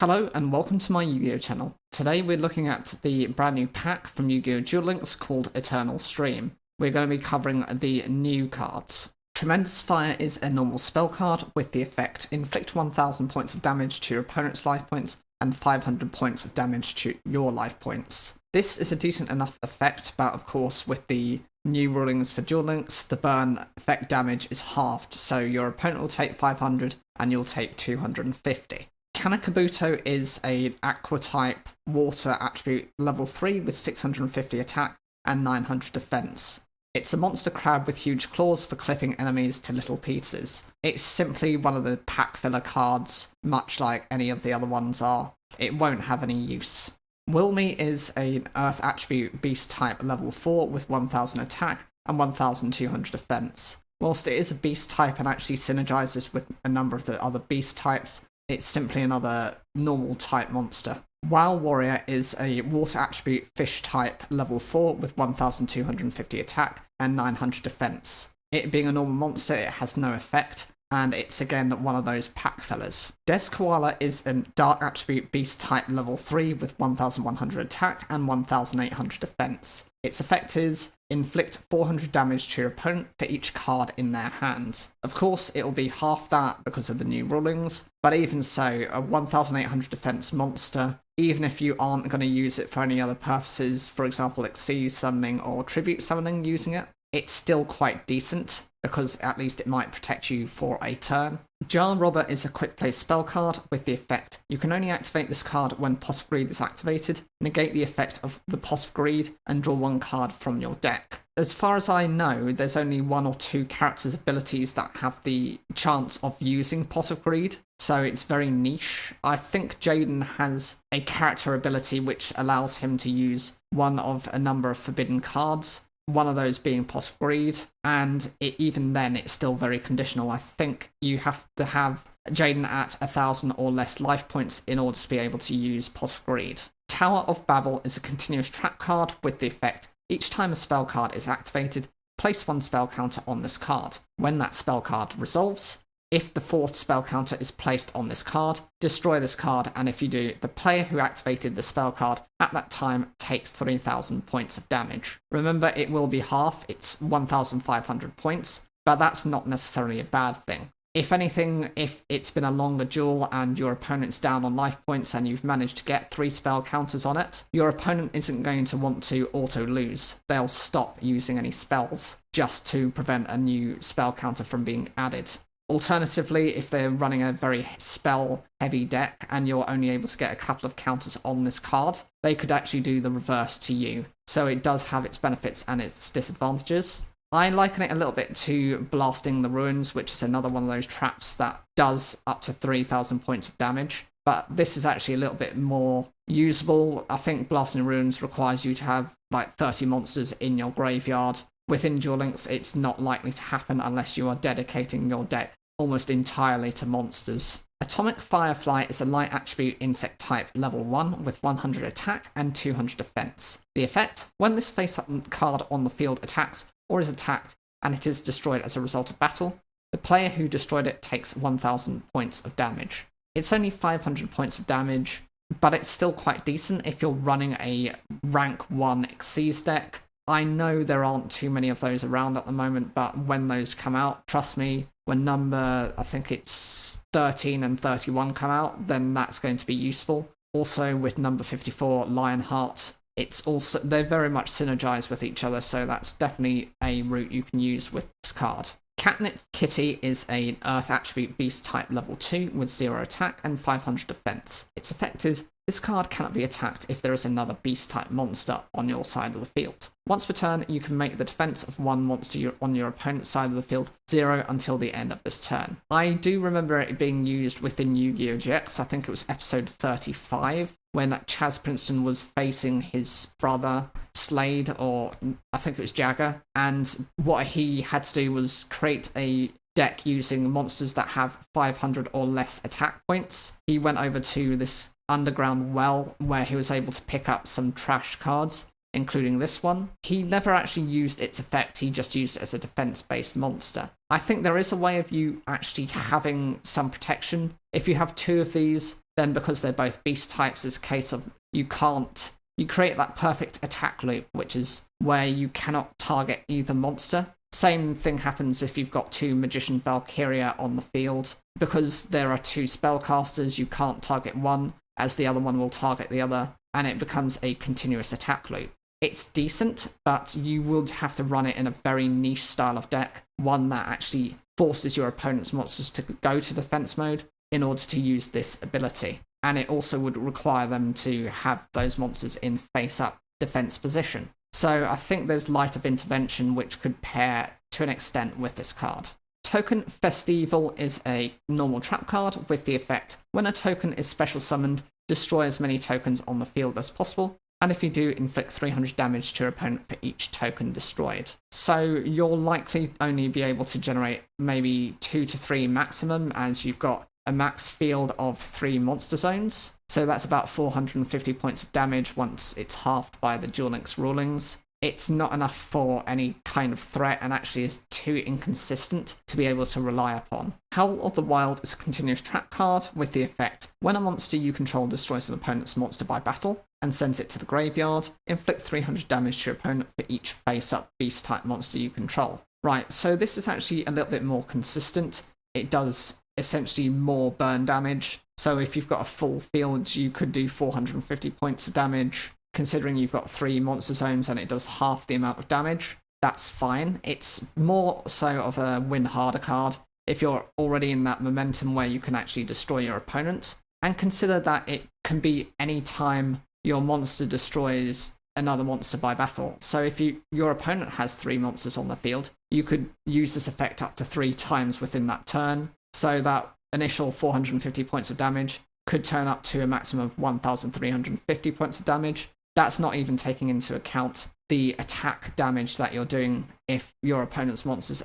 Hello and welcome to my Yu-Gi-Oh channel. Today we're looking at the brand new pack from Yu-Gi-Oh! Duel Links called Eternal Stream. We're going to be covering the new cards. Tremendous Fire is a normal spell card with the effect inflict 1000 points of damage to your opponent's life points and 500 points of damage to your life points. This is a decent enough effect, but of course with the new rulings for Duel Links, the burn effect damage is halved, so your opponent will take 500 and you'll take 250. Kabuto is an Aqua type water attribute level 3 with 650 attack and 900 defense. It's a monster crab with huge claws for clipping enemies to little pieces. It's simply one of the pack filler cards, much like any of the other ones are. It won't have any use. Wilmi is an earth attribute beast type level 4 with 1000 attack and 1200 defense. Whilst it is a beast type and actually synergizes with a number of the other beast types, it's simply another normal type monster. Wow Warrior is a water attribute fish type level 4 with 1250 attack and 900 defense. It being a normal monster, it has no effect, and it's again one of those pack fillers. Koala is a dark attribute beast type level 3 with 1100 attack and 1800 defense. Its effect is inflict 400 damage to your opponent for each card in their hand. Of course, it'll be half that because of the new rulings, but even so, a 1800 defense monster, even if you aren't going to use it for any other purposes, for example, Exceed summoning or tribute summoning using it, it's still quite decent, because at least it might protect you for a turn. Jar Robber is a quick play spell card with the effect you can only activate this card when Pot of Greed is activated, negate the effect of the Pot of Greed, and draw one card from your deck. As far as I know, there's only one or two characters' abilities that have the chance of using Pot of Greed, so it's very niche. I think Jaden has a character ability which allows him to use one of a number of forbidden cards, one of those being Pot of Greed, and even then it's still very conditional. I think you have to have Jaden at 1000 or less life points in order to be able to use Pot of Greed. Tower of Babel is a continuous trap card with the effect each time a spell card is activated, place one spell counter on this card. When that spell card resolves, if the fourth spell counter is placed on this card, destroy this card, and if you do, the player who activated the spell card at that time takes 3000 points of damage. Remember, it will be half, it's 1500 points, but that's not necessarily a bad thing. If anything, if it's been a longer duel and your opponent's down on life points and you've managed to get 3 spell counters on it, your opponent isn't going to want to auto-lose. They'll stop using any spells just to prevent a new spell counter from being added. Alternatively, if they're running a very spell-heavy deck and you're only able to get a couple of counters on this card, they could actually do the reverse to you. So it does have its benefits and its disadvantages. I liken it a little bit to Blasting the Ruins, which is another one of those traps that does up to 3000 points of damage. But this is actually a little bit more usable. I think Blasting the Ruins requires you to have like 30 monsters in your graveyard. Within Duel Links, it's not likely to happen unless you are dedicating your deck almost entirely to monsters. Atomic Firefly is a light attribute insect type level 1 with 100 attack and 200 defense. The effect, when this face-up card on the field attacks or is attacked and it is destroyed as a result of battle, the player who destroyed it takes 1000 points of damage. It's only 500 points of damage, but it's still quite decent if you're running a rank 1 Xyz deck. I know there aren't too many of those around at the moment, but when those come out, trust me, when number, I think it's 13 and 31 come out, then that's going to be useful. Also with number 54, Lionheart, they're very much synergized with each other, so that's definitely a route you can use with this card. Catnip Kitty is an Earth attribute beast type level 2 with 0 attack and 500 defense. Its effect is this card cannot be attacked if there is another beast type monster on your side of the field. Once per turn, you can make the defense of one monster on your opponent's side of the field 0 until the end of this turn. I do remember it being used within Yu-Gi-Oh! GX, I think it was episode 35, when Chaz Princeton was facing his brother, Slade, or I think it was Jagger, and what he had to do was create a deck using monsters that have 500 or less attack points. He went over to this underground well where he was able to pick up some trash cards, including this one. He never actually used its effect, he just used it as a defense-based monster. I think there is a way of you actually having some protection. If you have 2 of these, then because they're both beast types, it's a case of you create that perfect attack loop, which is where you cannot target either monster. Same thing happens if you've got two Magician Valkyria on the field. Because there are two spellcasters, you can't target one, as the other one will target the other, and it becomes a continuous attack loop. It's decent, but you would have to run it in a very niche style of deck, one that actually forces your opponent's monsters to go to defense mode in order to use this ability. And it also would require them to have those monsters in face-up defense position. So I think there's Light of Intervention, which could pair to an extent with this card. Token Festival is a normal trap card with the effect, when a token is special summoned, destroy as many tokens on the field as possible, and if you do, inflict 300 damage to your opponent for each token destroyed. So you'll likely only be able to generate maybe 2 to 3 maximum, as you've got a max field of 3 monster zones. So that's about 450 points of damage once it's halved by the Duel Links rulings. It's not enough for any kind of threat and actually is too inconsistent to be able to rely upon. Howl of the Wild is a continuous trap card with the effect, when a monster you control destroys an opponent's monster by battle and sends it to the graveyard, inflict 300 damage to your opponent for each face-up beast-type monster you control. Right, so this is actually a little bit more consistent. It does essentially more burn damage. So if you've got a full field, you could do 450 points of damage. Considering you've got 3 monster zones and it does half the amount of damage, that's fine. It's more so of a win harder card if you're already in that momentum where you can actually destroy your opponent. And consider that it can be any time your monster destroys another monster by battle. So if your opponent has 3 monsters on the field, you could use this effect up to 3 times within that turn. So that initial 450 points of damage could turn up to a maximum of 1,350 points of damage. That's not even taking into account the attack damage that you're doing if your opponent's monsters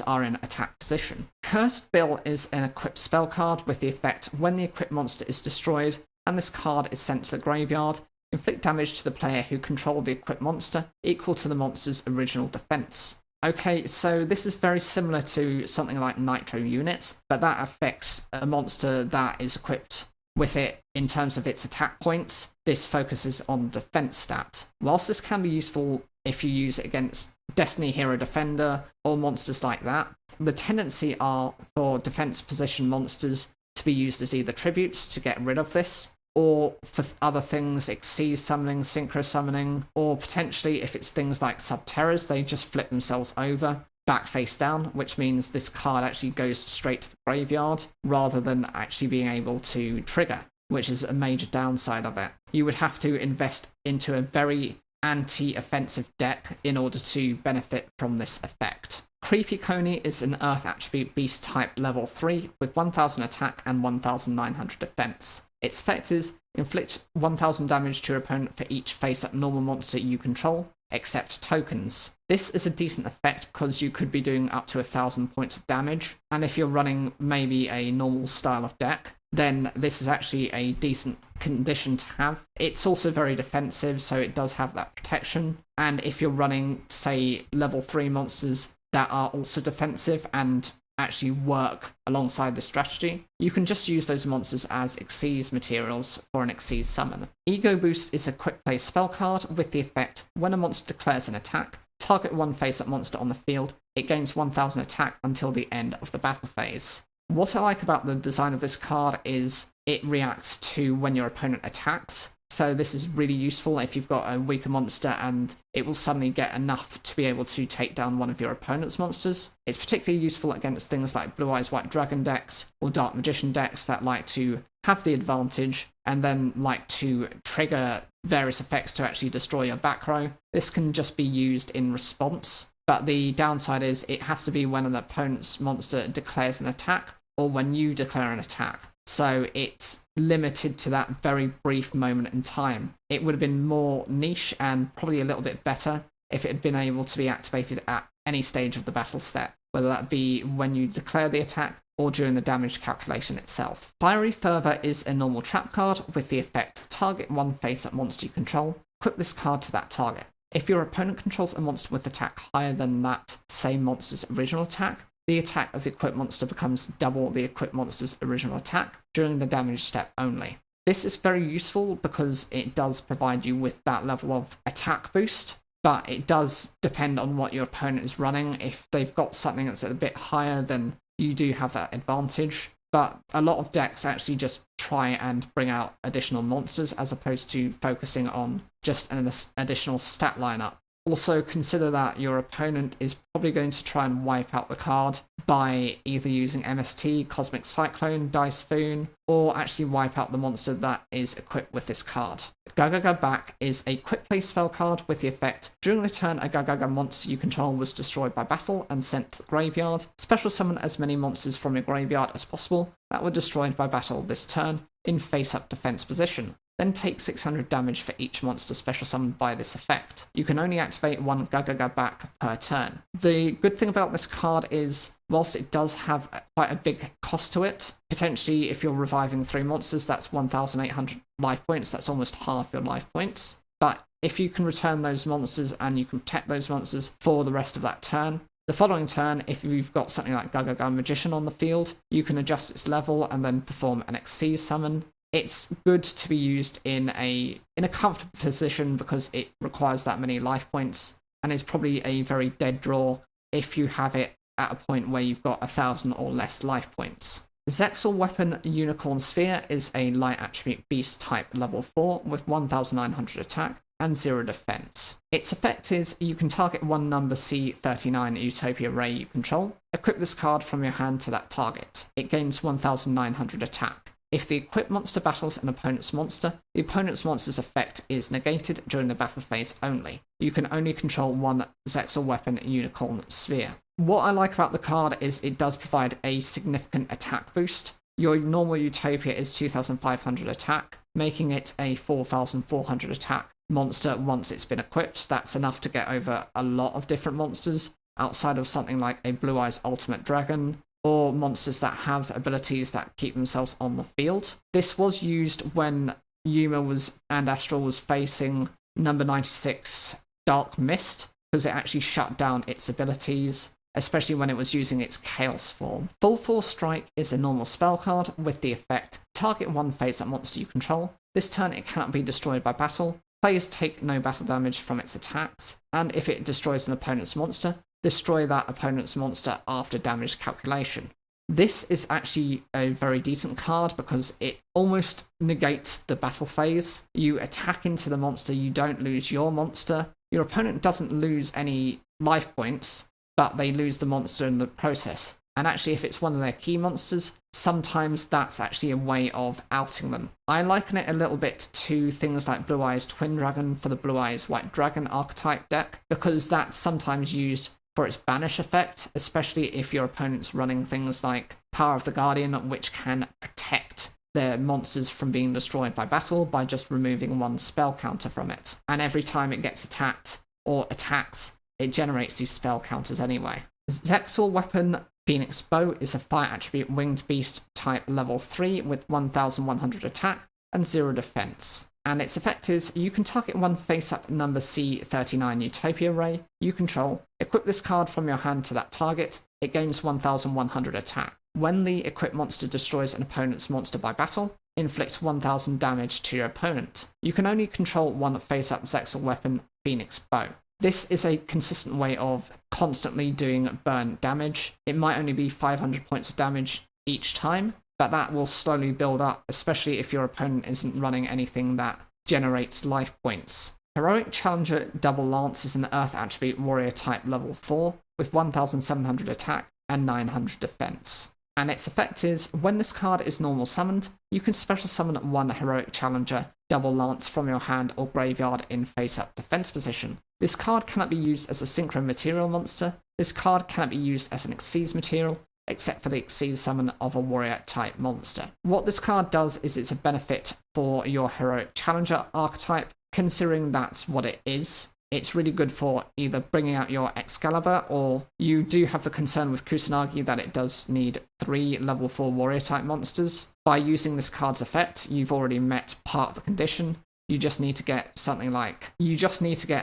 are in attack position. Cursed Bill is an equipped spell card with the effect, when the equipped monster is destroyed and this card is sent to the graveyard, inflict damage to the player who controlled the equipped monster equal to the monster's original defense. Okay, so this is very similar to something like Nitro Unit, but that affects a monster that is equipped with it in terms of its attack points. This focuses on defense stat. Whilst this can be useful if you use it against Destiny Hero Defender or monsters like that, the tendency are for defense position monsters to be used as either tributes to get rid of this, or for other things, Xyz summoning, synchro summoning, or potentially if it's things like Subterrors, they just flip themselves over, back face down, which means this card actually goes straight to the graveyard rather than actually being able to trigger, which is a major downside of it. You would have to invest into a very anti-offensive deck in order to benefit from this effect. Creepy Coney is an Earth attribute beast type level 3 with 1000 attack and 1900 defense. Its effect is inflict 1000 damage to your opponent for each face-up normal monster you control, except tokens. This is a decent effect because you could be doing up to 1000 points of damage, and if you're running maybe a normal style of deck, then this is actually a decent condition to have. It's also very defensive, so it does have that protection, and if you're running, say, level 3 monsters that are also defensive and actually work alongside the strategy, you can just use those monsters as Xyz materials for an Xyz summon. Ego Boost is a quick play spell card with the effect, when a monster declares an attack, target one face-up monster on the field, it gains 1000 attack until the end of the battle phase. What I like about the design of this card is it reacts to when your opponent attacks. So this is really useful if you've got a weaker monster and it will suddenly get enough to be able to take down one of your opponent's monsters. It's particularly useful against things like Blue Eyes White Dragon decks or Dark Magician decks that like to have the advantage and then like to trigger various effects to actually destroy your back row. This can just be used in response, but the downside is it has to be when an opponent's monster declares an attack or when you declare an attack. So it's limited to that very brief moment in time. It would have been more niche and probably a little bit better if it had been able to be activated at any stage of the battle step, whether that be when you declare the attack or during the damage calculation itself. Fiery Fervor is a normal trap card with the effect, target one face-up monster you control, equip this card to that target. If your opponent controls a monster with attack higher than that same monster's original attack, the attack of the equipped monster becomes double the equipped monster's original attack during the damage step only. This is very useful because it does provide you with that level of attack boost, but it does depend on what your opponent is running. If they've got something that's a bit higher, then you do have that advantage. But a lot of decks actually just try and bring out additional monsters as opposed to focusing on just an additional stat lineup. Also, consider that your opponent is probably going to try and wipe out the card by either using MST, Cosmic Cyclone, Dice Spoon, or actually wipe out the monster that is equipped with this card. Gagaback is a quick play spell card with the effect, during the turn a Gagaga monster you control was destroyed by battle and sent to the graveyard. Special summon as many monsters from your graveyard as possible that were destroyed by battle this turn in face-up defense position. Then take 600 damage for each monster special summoned by this effect. You can only activate one Gagaback per turn. The good thing about this card is, whilst it does have quite a big cost to it, potentially if you're reviving 3 monsters, that's 1,800 life points, that's almost half your life points. But if you can return those monsters and you can protect those monsters for the rest of that turn, the following turn, if you've got something like Gagaga Magician on the field, you can adjust its level and then perform an Xyz summon. It's good to be used in a comfortable position because it requires that many life points and is probably a very dead draw if you have it at a point where you've got 1,000 or less life points. Zexal Weapon Unicorn Sphere is a light attribute beast type level 4 with 1,900 attack and 0 defense. Its effect is you can target one number C39 Utopia Ray you control, equip this card from your hand to that target. It gains 1,900 attack. If the equipped monster battles an opponent's monster, the opponent's monster's effect is negated during the battle phase only. You can only control one Zexal Weapon Unicorn Sphere. What I like about the card is it does provide a significant attack boost. Your normal Utopia is 2,500 attack, making it a 4,400 attack monster once it's been equipped. That's enough to get over a lot of different monsters, outside of something like a Blue Eyes Ultimate Dragon, or monsters that have abilities that keep themselves on the field. This was used when Yuma and Astral was facing number 96 Dark Mist, because it actually shut down its abilities, especially when it was using its Chaos form. Full Force Strike is a normal spell card with the effect, target one face-up monster you control. This turn it cannot be destroyed by battle. Players take no battle damage from its attacks, and if it destroys an opponent's monster, destroy that opponent's monster after damage calculation. This is actually a very decent card because it almost negates the battle phase. You attack into the monster, you don't lose your monster. Your opponent doesn't lose any life points, but they lose the monster in the process. And actually, if it's one of their key monsters, sometimes that's actually a way of outing them. I liken it a little bit to things like Blue Eyes Twin Dragon for the Blue Eyes White Dragon archetype deck, because that's sometimes used for its banish effect, especially if your opponent's running things like Power of the Guardian, which can protect their monsters from being destroyed by battle by just removing one spell counter from it. And every time it gets attacked or attacks, it generates these spell counters anyway. Zexal Weapon Phoenix Bow is a fire attribute winged beast type level 3 with 1,100 attack and 0 defense. And its effect is you can target one face-up number C39 Utopia Ray you control, equip this card from your hand to that target, it gains 1,100 attack. When the equipped monster destroys an opponent's monster by battle, inflict 1,000 damage to your opponent. You can only control one face-up Zexal Weapon Phoenix Bow. This is a consistent way of constantly doing burn damage. It might only be 500 points of damage each time, but that will slowly build up, especially if your opponent isn't running anything that generates life points. Heroic Challenger Double Lance is an Earth attribute warrior type level 4 with 1,700 attack and 900 defense. And its effect is, when this card is normal summoned, you can special summon one Heroic Challenger Double Lance from your hand or graveyard in face-up defense position. This card cannot be used as a synchro material monster. This card cannot be used as an Xyz material, except for the Xyz summon of a warrior type monster. What this card does is it's a benefit for your Heroic Challenger archetype, considering that's what it is. It's really good for either bringing out your Excalibur, or you do have the concern with Kusanagi that it does need 3 level 4 warrior type monsters. By using this card's effect, you've already met part of the condition. You just need to get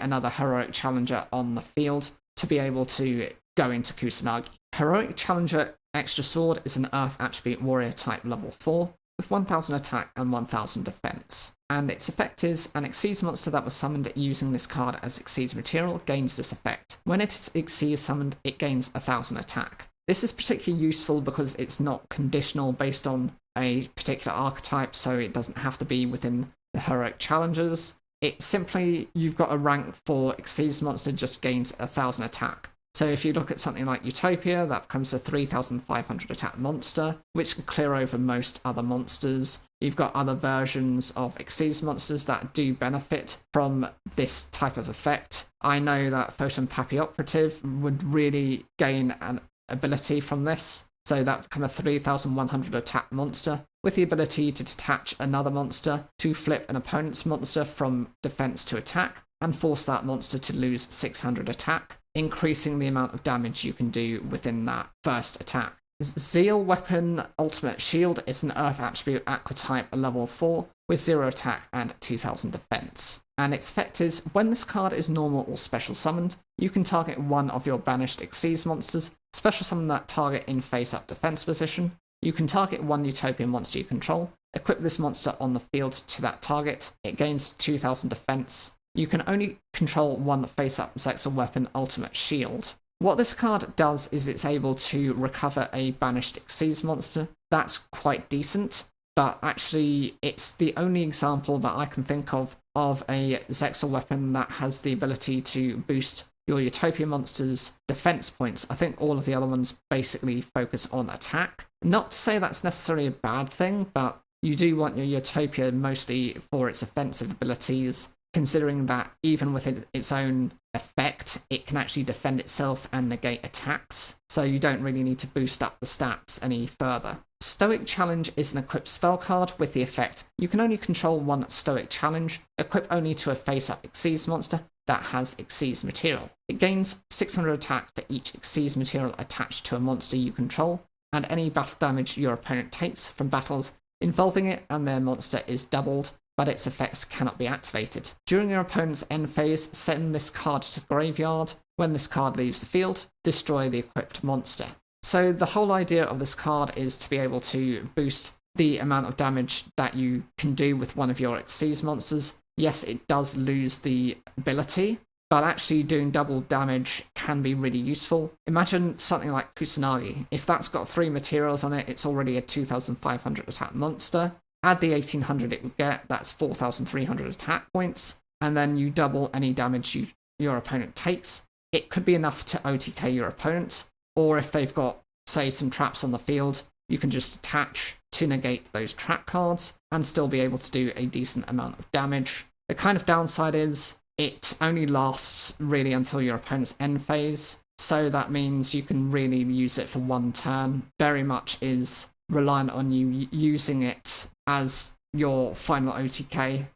another Heroic Challenger on the field to be able to go into Kusanagi. Heroic Challenger Extra Sword is an Earth Attribute Warrior type level 4 with 1000 attack and 1000 defense. And its effect is an Xyz monster that was summoned using this card as Xyz material gains this effect. When it is Xyz summoned, it gains 1000 attack. This is particularly useful because it's not conditional based on a particular archetype, so it doesn't have to be within the Heroic Challengers. It's simply, you've got a rank for Xyz monster just gains 1000 attack. So if you look at something like Utopia, that becomes a 3500 attack monster, which can clear over most other monsters. You've got other versions of Xyz monsters that do benefit from this type of effect. I know that Photon Pappy Operative would really gain an ability from this, so that would become a 3100 attack monster, with the ability to detach another monster to flip an opponent's monster from defense to attack, and force that monster to lose 600 attack, increasing the amount of damage you can do within that first attack. Zeal Weapon Ultimate Shield is an Earth Attribute Aqua type level 4 with 0 attack and 2000 defense. And its effect is, when this card is normal or special summoned, you can target one of your banished Xyz monsters, special summon that target in face-up defense position. You can target one Utopian monster you control, equip this monster on the field to that target, it gains 2000 defense. You can only control one face-up Zexal Weapon Ultimate Shield. What this card does is it's able to recover a banished Xyz monster. That's quite decent, but actually it's the only example that I can think of a Zexal weapon that has the ability to boost your Utopia monster's defense points. I think all of the other ones basically focus on attack. Not to say that's necessarily a bad thing, but you do want your Utopia mostly for its offensive abilities, considering that even with its own effect, it can actually defend itself and negate attacks, so you don't really need to boost up the stats any further. Stoic Challenge is an equipped spell card with the effect, you can only control one Stoic Challenge, equip only to a face-up Xyz monster that has Xyz material. It gains 600 attack for each Xyz material attached to a monster you control, and any battle damage your opponent takes from battles involving it and their monster is doubled, but its effects cannot be activated. During your opponent's end phase, send this card to the graveyard. When this card leaves the field, destroy the equipped monster. So the whole idea of this card is to be able to boost the amount of damage that you can do with one of your Xyz monsters. Yes, it does lose the ability, but actually doing double damage can be really useful. Imagine something like Kusanagi. If that's got 3 materials on it, it's already a 2500 attack monster. Add the 1800 it would get, that's 4300 attack points, and then you double any damage your opponent takes. It could be enough to OTK your opponent, or if they've got, say, some traps on the field, you can just attach to negate those trap cards and still be able to do a decent amount of damage. The kind of downside is it only lasts really until your opponent's end phase, so that means you can really use it for one turn. Very much is reliant on you using it as your final OTK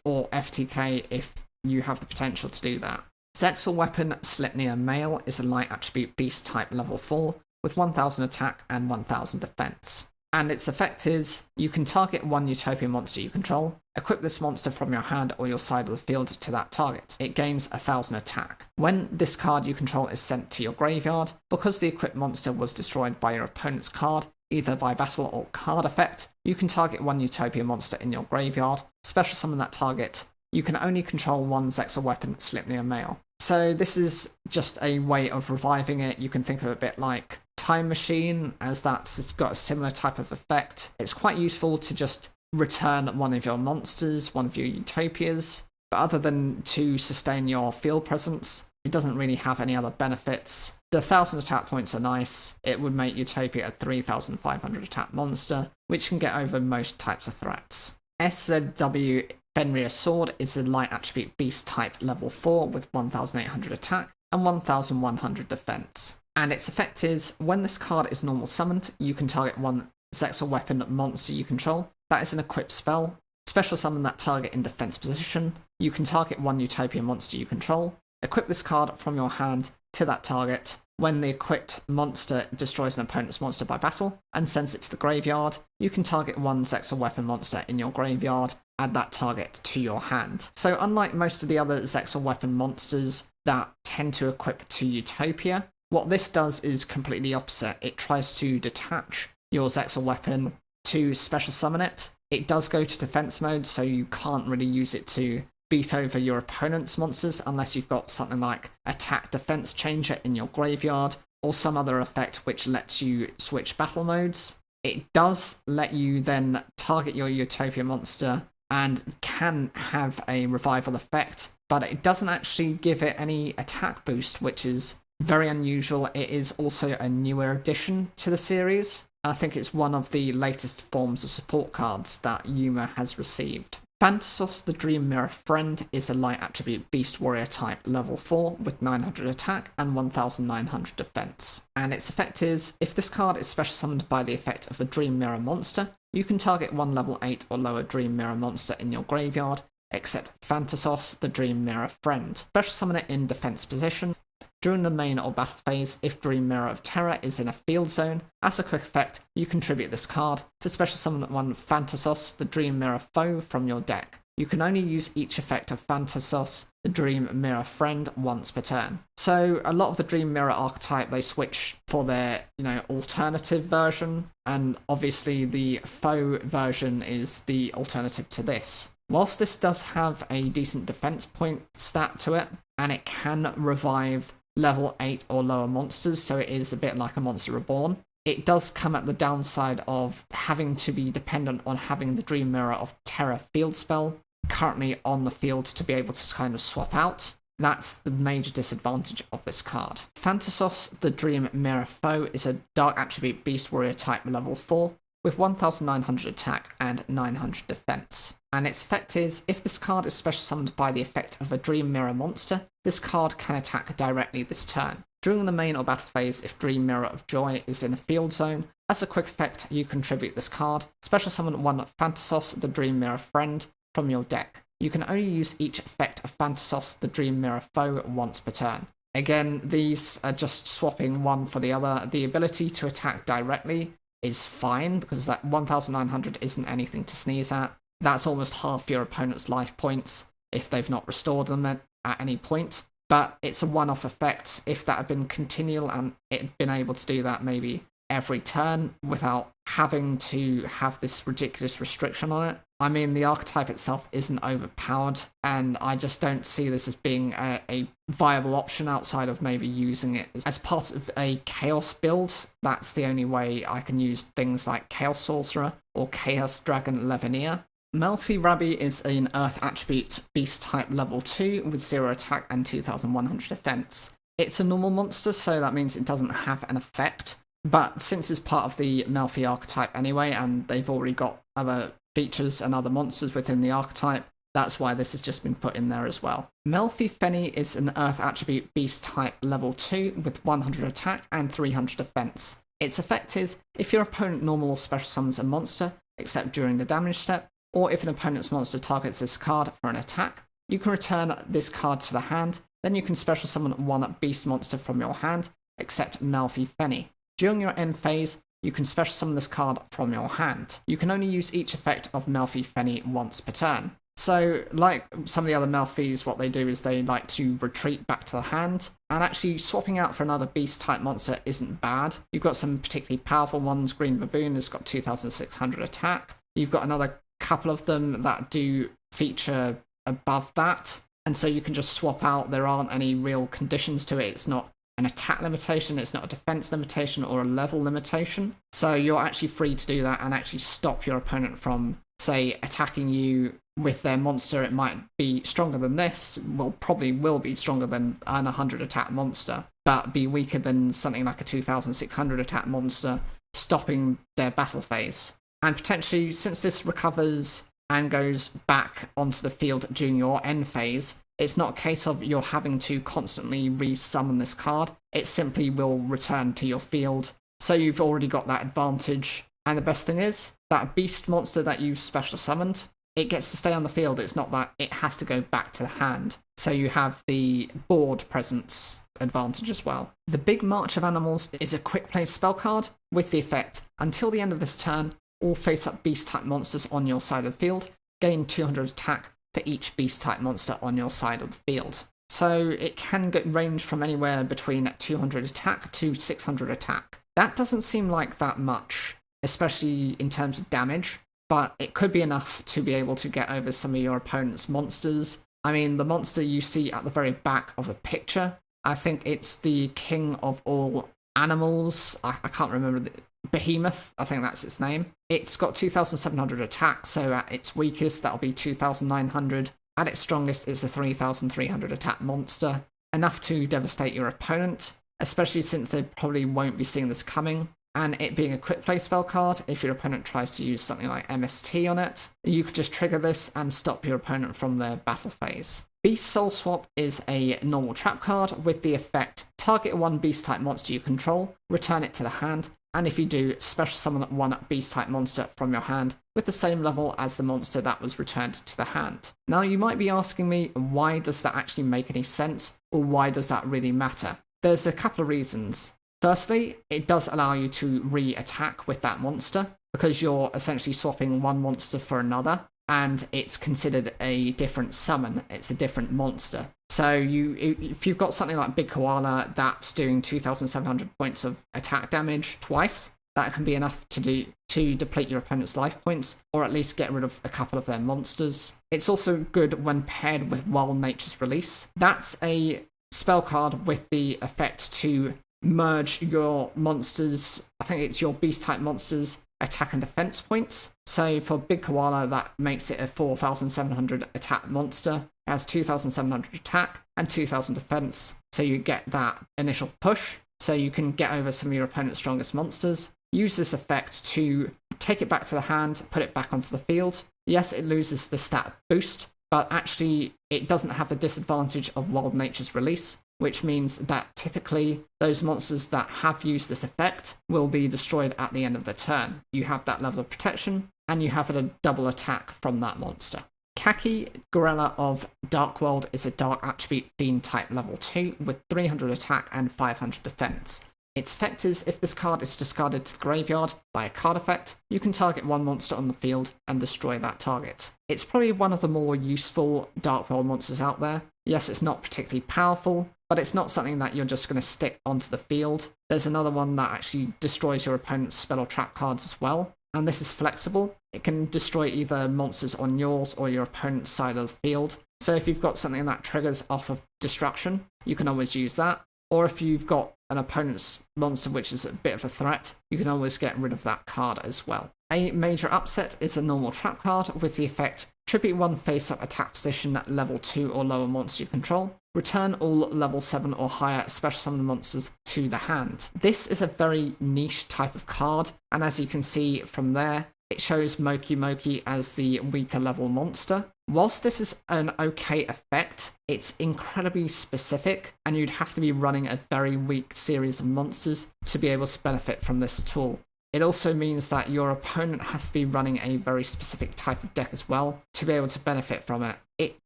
or FTK if you have the potential to do that. Zexal Weapon Sleipnir Male is a light attribute beast type level 4 with 1000 attack and 1000 defense. And its effect is, you can target one Utopian monster you control, equip this monster from your hand or your side of the field to that target. It gains 1000 attack. When this card you control is sent to your graveyard, because the equipped monster was destroyed by your opponent's card, either by battle or card effect, you can target one Utopia monster in your graveyard, special summon that target. You can only control one Zexal Weapon Sleipnir Male. So this is just a way of reviving it. You can think of it a bit like Time Machine, as that's got a similar type of effect. It's quite useful to just return one of your monsters, one of your Utopias, but other than to sustain your field presence, it doesn't really have any other benefits. The 1000 attack points are nice. It would make Utopia a 3500 attack monster, which can get over most types of threats. SZW Fenrir Sword is a light attribute beast type level 4 with 1800 attack and 1100 defense. And its effect is, when this card is normal summoned, you can target one Zexal Weapon monster you control. That is an equipped spell. Special summon that target in defense position. You can target one Utopian monster you control. Equip this card from your hand to that target. When the equipped monster destroys an opponent's monster by battle and sends it to the graveyard, you can target one Zexal Weapon monster in your graveyard, add that target to your hand. So unlike most of the other Zexal Weapon monsters that tend to equip to Utopia, What this does is completely opposite. It tries to detach your Zexal weapon to special summon it. It does go to defense mode, so you can't really use it to beat over your opponent's monsters unless you've got something like attack defense changer in your graveyard or some other effect which lets you switch battle modes. It does let you then target your Utopia monster and can have a revival effect, but it doesn't actually give it any attack boost, which is very unusual. It is also a newer addition to the series. I think it's one of the latest forms of support cards that Yuma has received. Phantasos the Dream Mirror Friend is a light attribute Beast Warrior type level 4 with 900 attack and 1900 defense. And its effect is, if this card is special summoned by the effect of a Dream Mirror monster, you can target one level 8 or lower Dream Mirror monster in your graveyard, except Phantasos the Dream Mirror Friend. Special summon it in defense position. During the main or battle phase, if Dream Mirror of Terror is in a field zone, as a quick effect, you contribute this card to special summon one Phantasos, the Dream Mirror Foe, from your deck. You can only use each effect of Phantasos, the Dream Mirror Friend, once per turn. So a lot of the Dream Mirror archetype, they switch for their, alternative version, and obviously the foe version is the alternative to this. Whilst this does have a decent defense point stat to it, and it can revive level 8 or lower monsters, so it is a bit like a Monster Reborn, it does come at the downside of having to be dependent on having the Dream Mirror of Terror field spell currently on the field to be able to kind of swap out. That's the major disadvantage of this card. Phantasos, the Dream Mirror Foe, is a dark attribute Beast Warrior type level 4 with 1900 attack and 900 defense. And its effect is, if this card is special summoned by the effect of a Dream Mirror monster, this card can attack directly this turn. During the main or battle phase, if Dream Mirror of Joy is in a field zone, as a quick effect, you contribute this card, special summon one Phantasos, the Dream Mirror Friend, from your deck. You can only use each effect of Phantasos, the Dream Mirror Foe, once per turn. Again, these are just swapping one for the other. The ability to attack directly is fine, because that 1900 isn't anything to sneeze at. That's almost half your opponent's life points if they've not restored them at any point. But it's a one-off effect. If that had been continual and it had been able to do that maybe every turn without having to have this ridiculous restriction on it, I mean, the archetype itself isn't overpowered, and I just don't see this as being a viable option outside of maybe using it as part of a Chaos build. That's the only way I can use things like Chaos Sorcerer or Chaos Dragon Levineer. Melfi Feni is an Earth attribute Beast type level 2 with 0 attack and 2100 defense. It's a normal monster, so that means it doesn't have an effect, but since it's part of the Melfi archetype anyway, and they've already got other features and other monsters within the archetype, that's why this has just been put in there as well. Melfi Feni is an Earth attribute Beast type level 2 with 100 attack and 300 defense. Its effect is, if your opponent normal or special summons a monster, except during the damage step, or if an opponent's monster targets this card for an attack, you can return this card to the hand, then you can special summon one beast monster from your hand, except Melfi Feni. During your end phase, you can special summon this card from your hand. You can only use each effect of Melfi Feni once per turn. So, like some of the other Melfis, what they do is they like to retreat back to the hand, and actually swapping out for another beast-type monster isn't bad. You've got some particularly powerful ones. Green Baboon has got 2600 attack. You've got another couple of them that do feature above that, and so you can just swap out. There aren't any real conditions to it. It's not an attack limitation, it's not a defense limitation or a level limitation, so you're actually free to do that and actually stop your opponent from, say, attacking you with their monster. It might be stronger than this, probably will be stronger than an 100 attack monster, but be weaker than something like a 2600 attack monster, stopping their battle phase. And potentially, since this recovers and goes back onto the field during your end phase, it's not a case of you're having to constantly re-summon this card. It simply will return to your field, so you've already got that advantage. And the best thing is, that beast monster that you've special summoned, it gets to stay on the field. It's not that it has to go back to the hand. So you have the board presence advantage as well. The Big March of Animals is a quick play spell card with the effect, until the end of this turn, all face-up beast-type monsters on your side of the field gain 200 attack for each beast-type monster on your side of the field. so it can range from anywhere between 200 attack to 600 attack. That doesn't seem like that much, especially in terms of damage, but it could be enough to be able to get over some of your opponent's monsters. I mean, the monster you see at the very back of the picture, I think it's the king of all animals. I can't remember the Behemoth, I think that's its name. It's got 2,700 attack, so at its weakest, that'll be 2,900. At its strongest, it's a 3,300 attack monster. Enough to devastate your opponent, especially since they probably won't be seeing this coming. And it being a quick play spell card, if your opponent tries to use something like MST on it, you could just trigger this and stop your opponent from their battle phase. Beast Soul Swap is a normal trap card with the effect, target one beast type monster you control, return it to the hand, and if you do, special summon one beast type monster from your hand with the same level as the monster that was returned to the hand. Now you might be asking me, why does that actually make any sense, or why does that really matter? There's a couple of reasons. Firstly, it does allow you to re-attack with that monster, because you're essentially swapping one monster for another, and it's considered a different summon, it's a different monster. So if you've got something like Big Koala that's doing 2,700 points of attack damage twice, that can be enough to deplete your opponent's life points, or at least get rid of a couple of their monsters. It's also good when paired with Wild Nature's Release. That's a spell card with the effect to merge your monsters, I think it's your beast type monsters, attack and defense points. So for Big Koala, that makes it a 4,700 attack monster. It has 2,700 attack and 2,000 defense. So you get that initial push, so you can get over some of your opponent's strongest monsters. Use this effect to take it back to the hand, put it back onto the field. Yes, it loses the stat boost, but actually it doesn't have the disadvantage of Wild Nature's Release, which means that typically those monsters that have used this effect will be destroyed at the end of the turn. You have that level of protection, and you have a double attack from that monster. Khaki Gorilla of Dark World is a Dark Attribute Fiend type level 2 with 300 attack and 500 defense. Its effect is, if this card is discarded to the graveyard by a card effect, you can target one monster on the field and destroy that target. It's probably one of the more useful Dark World monsters out there. Yes, it's not particularly powerful, but it's not something that you're just going to stick onto the field. There's another one that actually destroys your opponent's spell or trap cards as well, and this is flexible. It can destroy either monsters on yours or your opponent's side of the field. So if you've got something that triggers off of destruction, you can always use that. Or if you've got an opponent's monster which is a bit of a threat, you can always get rid of that card as well. A major upset is a normal trap card with the effect, tribute one face-up attack position level 2 or lower monster you control. Return all level 7 or higher special summon monsters to the hand. This is a very niche type of card, and as you can see from there, it shows Moki Moki as the weaker level monster. Whilst this is an okay effect, it's incredibly specific, and you'd have to be running a very weak series of monsters to be able to benefit from this at all. It also means that your opponent has to be running a very specific type of deck as well to be able to benefit from it. It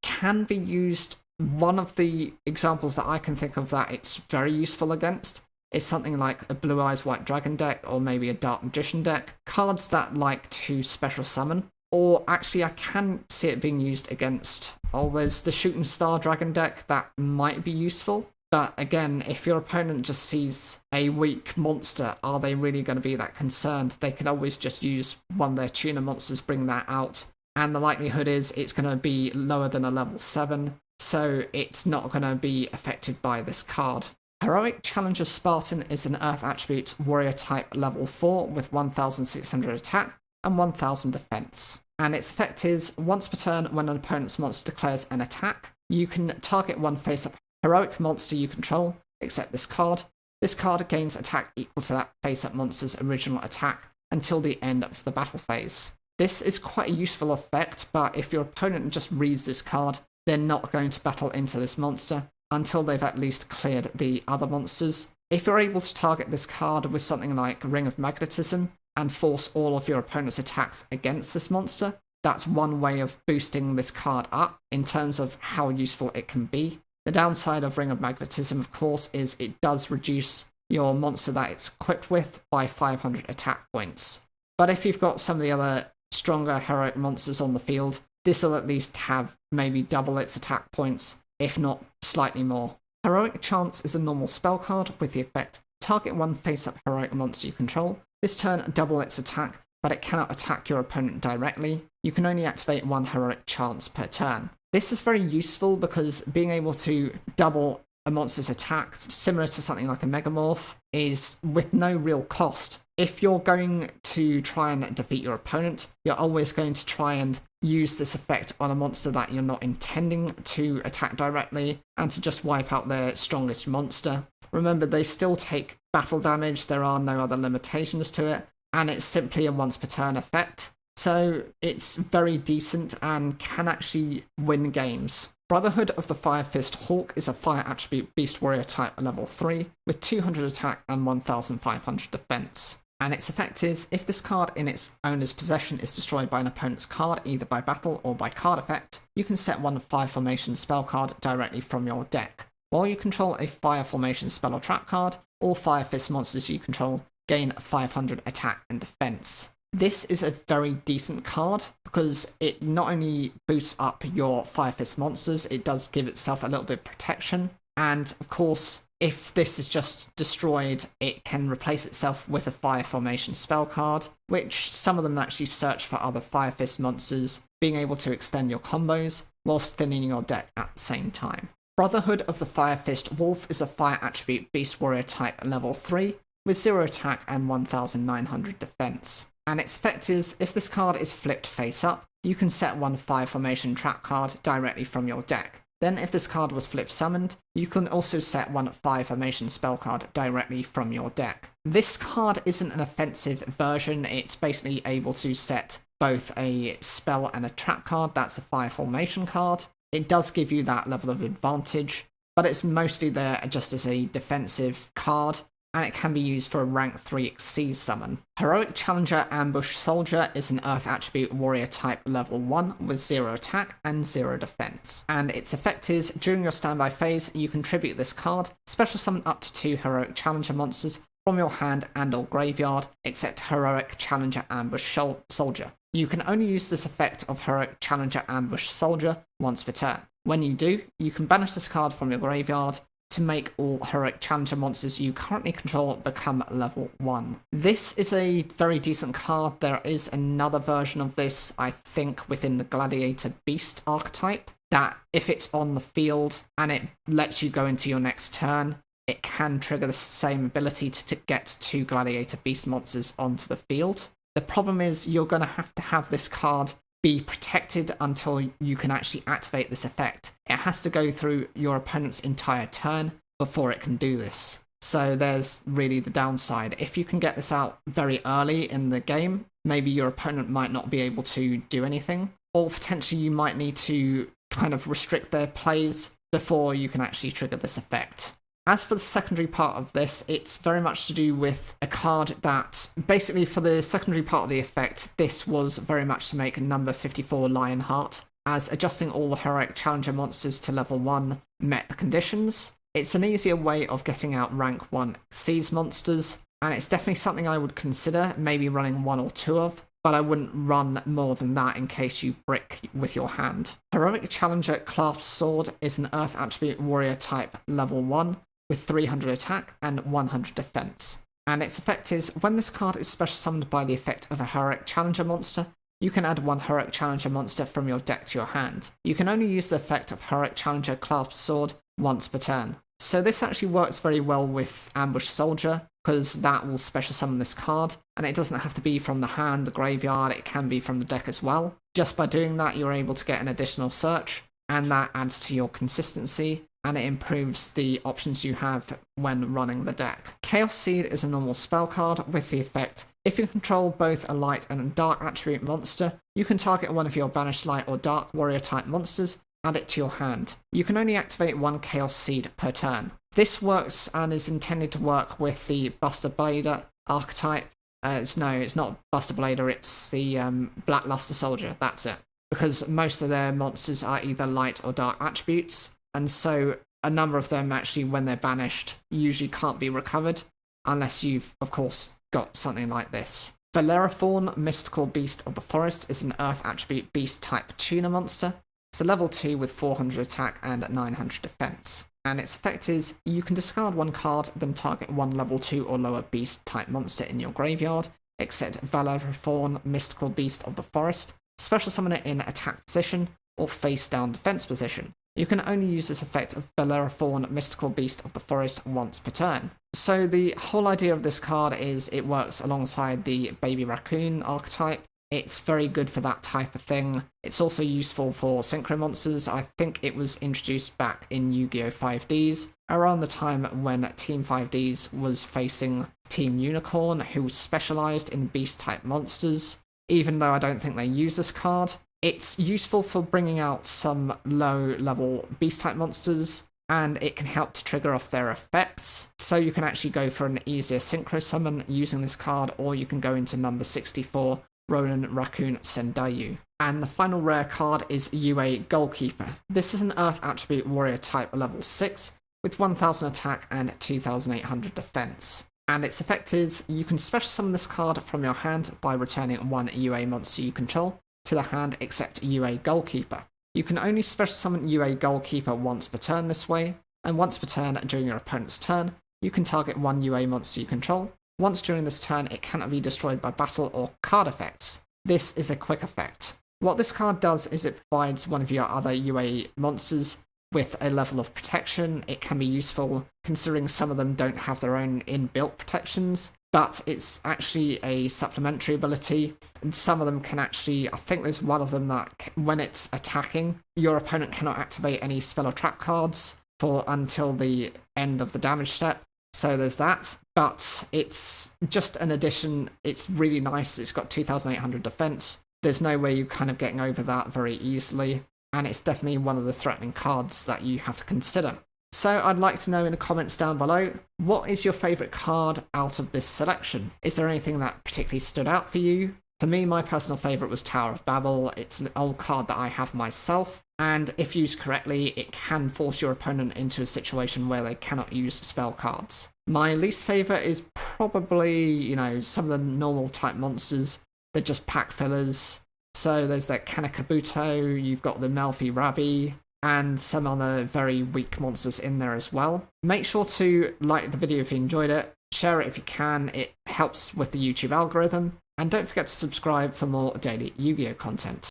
can be used. One of the examples that I can think of that it's very useful against is something like a Blue Eyes White Dragon deck, or maybe a Dark Magician deck. Cards that like to special summon. Or actually, I can see it being used against, there's the Shooting Star Dragon deck that might be useful. But again, if your opponent just sees a weak monster, are they really going to be that concerned? They can always just use one of their tuner monsters, bring that out, and the likelihood is it's going to be lower than a level 7, so it's not going to be affected by this card. Heroic Challenger Spartan is an Earth Attribute Warrior type level 4 with 1,600 attack and 1,000 defense. And its effect is, once per turn when an opponent's monster declares an attack, you can target one face-up heroic monster you control, except this card. This card gains attack equal to that face-up monster's original attack until the end of the battle phase. This is quite a useful effect, but if your opponent just reads this card, they're not going to battle into this monster until they've at least cleared the other monsters. If you're able to target this card with something like Ring of Magnetism and force all of your opponent's attacks against this monster, that's one way of boosting this card up in terms of how useful it can be. The downside of Ring of Magnetism, of course, is it does reduce your monster that it's equipped with by 500 attack points. But if you've got some of the other stronger heroic monsters on the field, this will at least have maybe double its attack points, if not slightly more. Heroic Chance is a normal spell card with the effect target one face-up heroic monster you control. This turn double its attack, but it cannot attack your opponent directly. You can only activate one Heroic Chance per turn. This is very useful because being able to double a monster's attack, similar to something like a Megamorph, is with no real cost. If you're going to try and defeat your opponent, you're always going to try and use this effect on a monster that you're not intending to attack directly, and to just wipe out their strongest monster. Remember, they still take battle damage, there are no other limitations to it, and it's simply a once per turn effect. So it's very decent and can actually win games. Brotherhood of the Firefist Hawk is a fire attribute beast warrior type level 3 with 200 attack and 1500 defense. And its effect is, if this card in its owner's possession is destroyed by an opponent's card, either by battle or by card effect, you can set one Fire Formation spell card directly from your deck. While you control a Fire Formation spell or trap card, all Firefist monsters you control gain 500 attack and defense. This is a very decent card because it not only boosts up your Firefist monsters, it does give itself a little bit of protection, and of course, if this is just destroyed, it can replace itself with a Fire Formation spell card, which some of them actually search for other Firefist monsters, being able to extend your combos whilst thinning your deck at the same time. Brotherhood of the Firefist Wolf is a fire attribute beast warrior type level 3 with 0 attack and 1900 defense. And its effect is, if this card is flipped face up, you can set one Fire Formation trap card directly from your deck. Then if this card was flip summoned, you can also set one Fire Formation spell card directly from your deck. This card isn't an offensive version, it's basically able to set both a spell and a trap card, that's a Fire Formation card. It does give you that level of advantage, but it's mostly there just as a defensive card, and it can be used for a rank 3 Exceed summon. Heroic Challenger Ambush Soldier is an Earth Attribute Warrior type level 1 with 0 attack and 0 defense. And its effect is, during your standby phase, you contribute this card, special summon up to 2 Heroic Challenger monsters from your hand and or graveyard, except Heroic Challenger Ambush Soldier. You can only use this effect of Heroic Challenger Ambush Soldier once per turn. When you do, you can banish this card from your graveyard to make all Heroic Challenger monsters you currently control become level 1. This is a very decent card. There is another version of this, I think, within the Gladiator Beast archetype, that if it's on the field and it lets you go into your next turn, it can trigger the same ability to get 2 Gladiator Beast monsters onto the field. The problem is you're going to have this card be protected until you can actually activate this effect. It has to go through your opponent's entire turn before it can do this. So there's really the downside. If you can get this out very early in the game, maybe your opponent might not be able to do anything, or potentially you might need to kind of restrict their plays before you can actually trigger this effect. As for the secondary part of this, it's very much to do with a card that, basically for the secondary part of the effect, this was very much to make number 54 Lionheart, as adjusting all the Heroic Challenger monsters to level 1 met the conditions. It's an easier way of getting out rank 1 Xyz monsters, and it's definitely something I would consider, maybe running 1 or 2 of, but I wouldn't run more than that in case you brick with your hand. Heroic Challenger Clasped Sword is an Earth Attribute Warrior type level 1, with 300 attack and 100 defense. And its effect is, when this card is special summoned by the effect of a Heroic Challenger monster, you can add 1 Heroic Challenger monster from your deck to your hand. You can only use the effect of Heroic Challenger Clasped Sword once per turn. So this actually works very well with Ambush Soldier, because that will special summon this card, and it doesn't have to be from the hand, the graveyard, it can be from the deck as well. Just by doing that, you're able to get an additional search, and that adds to your consistency, and it improves the options you have when running the deck. Chaos Seed is a normal spell card with the effect, if you control both a light and a dark attribute monster, you can target one of your banished light or dark warrior type monsters, add it to your hand. You can only activate 1 Chaos Seed per turn. This works and is intended to work with the Buster Blader archetype. It's not Buster Blader, it's the Black Luster Soldier, that's it. Because most of their monsters are either light or dark attributes, and so a number of them actually, when they're banished, usually can't be recovered, unless you've, of course, got something like this. Bellerophorn, Mystical Beast of the Forest, is an Earth Attribute Beast type tuner monster, It's a level 2 with 400 attack and 900 defense. And its effect is, you can discard one card, then target one level 2 or lower beast-type monster in your graveyard, except Bellerophorn, Mystical Beast of the Forest, special summon it in attack position, or face-down defense position. You can only use this effect of Bellerophorn, Mystical Beast of the Forest once per turn. So the whole idea of this card is it works alongside the Baby Raccoon archetype. It's very good for that type of thing. It's also useful for synchro monsters. I think it was introduced back in Yu-Gi-Oh! 5Ds, around the time when Team 5Ds was facing Team Unicorn, who specialised in beast-type monsters. Even though I don't think they use this card, it's useful for bringing out some low-level beast-type monsters, and it can help to trigger off their effects. So you can actually go for an easier synchro summon using this card, or you can go into number 64, Ronin Raccoon Sendayu. And the final rare card is UA Goalkeeper. This is an Earth Attribute Warrior type level 6, with 1000 attack and 2800 defense. And its effect is, you can special summon this card from your hand by returning one UA monster you control to the hand except UA Goalkeeper. You can only special summon UA Goalkeeper once per turn this way, and once per turn during your opponent's turn, you can target one UA monster you control. Once during this turn, it cannot be destroyed by battle or card effects. This is a quick effect. What this card does is it provides one of your other UA monsters with a level of protection. It can be useful considering some of them don't have their own inbuilt protections, but it's actually a supplementary ability, and some of them can actually, I think there's one of them that when it's attacking, your opponent cannot activate any spell or trap cards for until the end of the damage step. So there's that, but it's just an addition. It's really nice. It's got 2800 defense. There's no way you're kind of getting over that very easily, and it's definitely one of the threatening cards that you have to consider. So I'd like to know in the comments down below, what is your favourite card out of this selection? Is there anything that particularly stood out for you? For me, my personal favourite was Tower of Babel. It's an old card that I have myself, and if used correctly, it can force your opponent into a situation where they cannot use spell cards. My least favourite is probably, some of the normal type monsters. They're just pack fillers. So there's that Kabuto, you've got the Melfi Feni, and some other very weak monsters in there as well. Make sure to like the video if you enjoyed it, share it if you can, it helps with the YouTube algorithm, and don't forget to subscribe for more daily Yu-Gi-Oh content.